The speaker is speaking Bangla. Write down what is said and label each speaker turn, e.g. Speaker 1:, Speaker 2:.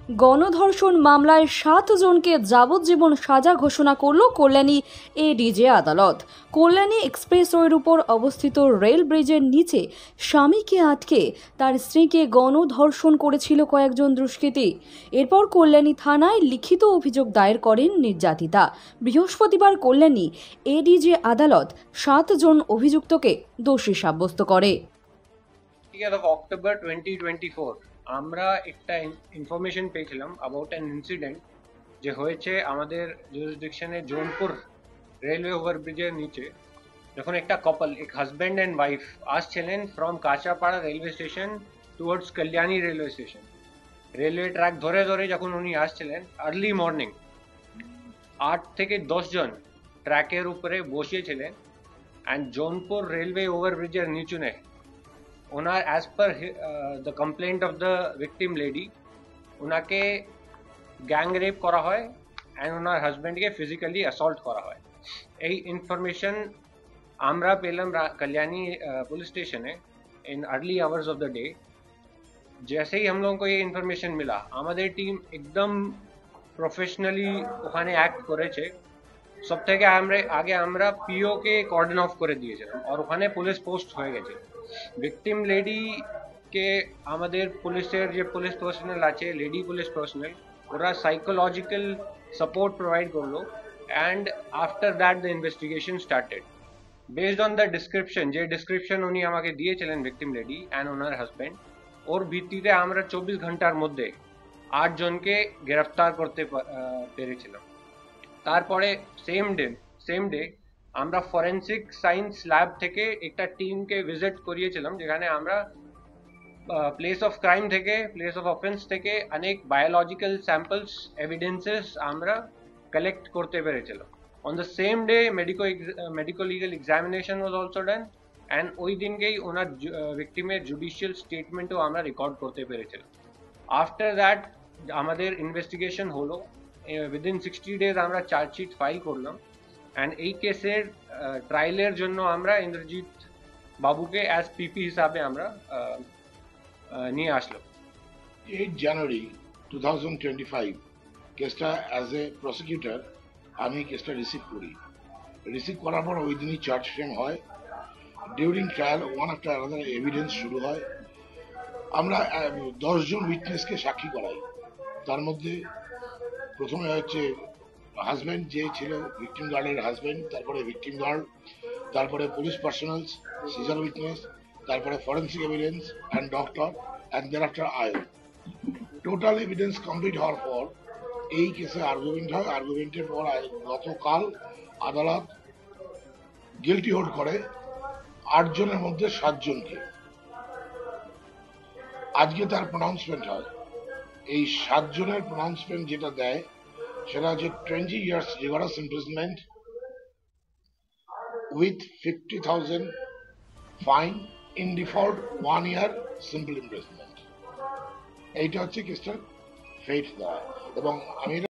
Speaker 1: গণধর্ষণ মামলায় 7 জনকে যাবজ্জীবন সাজা ঘোষণা করল কল্যাণী এডিজে আদালত। কল্যাণী এক্সপ্রেসওয়ের উপর অবস্থিত রেল ব্রিজের নিচে স্বামীকে আটকে তার স্ত্রীকে গণধর্ষণ করেছিল কয়েকজন দুষ্কৃতী। এরপর কল্যাণী থানায় লিখিত অভিযোগ দায়ের করেন নির্যাতিতা। বৃহস্পতিবার কল্যাণী এডিজে আদালত 7 জন অভিযুক্তকে দোষী সাব্যস্ত করে।
Speaker 2: অক্টোবর 2024 আমরা একটা ইনফরমেশন পেয়েছিলাম অ্যাবাউট অ্যান ইনসিডেন্ট যে হয়েছে আমাদের জুরিসডিকশনে জোনপুর রেলওয়ে ওভারব্রিজের নিচে, যখন একটা কাপল, এক হাজব্যান্ড অ্যান্ড ওয়াইফ আসছিলেন from Kanchapara railway station towards Kalyani railway station. Railway track ধরে ধরে যখন উনি আসছিলেন আর্লি মর্নিং, 8 থেকে 10 জন ট্র্যাকের উপরে বসিয়েছিলেন অ্যান্ড জোনপুর রেলওয়ে ওভারব্রিজের নিচুনে ওনার as per the complaint of the victim lady ওনাকে গ্যাং রেপ করা হয় অ্যান্ড ওনার হাজব্যান্ডকে ফিজিক্যালি অ্যাসল্ট করা হয়। এই ইনফরমেশন আমরা পেলাম कल्याणी पुलिस स्टेशन है in early hours of the day. जैसे ही हम लोगों को ये इन्फॉर्मेशन मिला, हमारी टीम एकदम প্রফেশনালি ওখানে অ্যাক্ট করেছে। সব থেকে আগে আমরা পিও কে কর্ডন অফ করে দিয়েছিলাম আর ওখানে পুলিশ পোস্ট হয়ে গেছে। ভিকটিম লেডি কে আমাদের পুলিশের যে পুলিশ পার্সোনাল আছে, লেডি পুলিশ পার্সোনাল, ওরা সাইকোলজিক্যাল সাপোর্ট প্রোভাইড করলো and after that the investigation started. Based on the description, যে ডিসক্রিপশন উনি আমাকে দিয়েছিলেন ভিকটিম লেডি অ্যান্ড ওনার হাজব্যান্ড, ওর ভিত্তিতে আমরা 24 ঘন্টার মধ্যে 8 জনকে গ্রেফতার করতে পেরেছিলাম। তারপরে সেম ডে আমরা ফরেন্সিক সায়েন্স ল্যাব থেকে একটা টিমকে ভিজিট করিয়েছিলাম, যেখানে আমরা প্লেস অফ ক্রাইম থেকে, প্লেস অফ অফেন্স থেকে অনেক বায়োলজিক্যাল স্যাম্পলস, এভিডেন্সেস আমরা কালেক্ট করতে পেরেছিলাম। On the same day medico legal examination was also done and ওই দিনকেই ওনার ভিকটিমের জুডিশিয়াল স্টেটমেন্টও আমরা রেকর্ড করতে পেরেছিলাম। আফটার দ্যাট আমাদের ইনভেস্টিগেশন হলো, উইদিন 60 ডেজ আমরা চার্জশিট ফাইল করলাম অ্যান্ড এই কেসের ট্রায়ালের জন্য আমরা ইন্দ্রজিৎ বাবুকে অ্যাজ পিপি হিসাবে আমরা নিয়ে আসলাম।
Speaker 3: 8 জানুয়ারি 2025 কেসটা অ্যাজ এ প্রসিকিউটর আমি কেসটা রিসিভ করার পর ওই দিনই চার্জ ফ্রেম হয়। During trial one after another evidence শুরু হয়। আমরা 10 জন উইটনেসকে সাক্ষী করাই। তার মধ্যে প্রথমে হচ্ছে হাজব্যান্ড, যে ছিল ভিকটিম গার্লের হাজব্যান্ড, তারপরে ভিকটিম গার্ল, তারপরে পুলিশ পার্সোনালস, সিজার উইটনেস, তারপরে forensic evidence and doctor and then after IO. Total evidence complete হওয়ার পর এই কেসে আর্গুমেন্ট হয়। আর্গুমেন্টের পর গতকাল আদালত গিলটি হোল্ড করে 8 জনের মধ্যে 7 জনকে। আজকে তার প্রনাউন্সমেন্ট হয়। এই 7 জনের প্রনাউন্সমেন্ট যেটা দেয় সেটা হচ্ছে 20 years rigorous imprisonment with 50,000 fine, in default 1 year simple imprisonment। এইটা হচ্ছে কেসটার ফেট দেওয়া। এবং আমি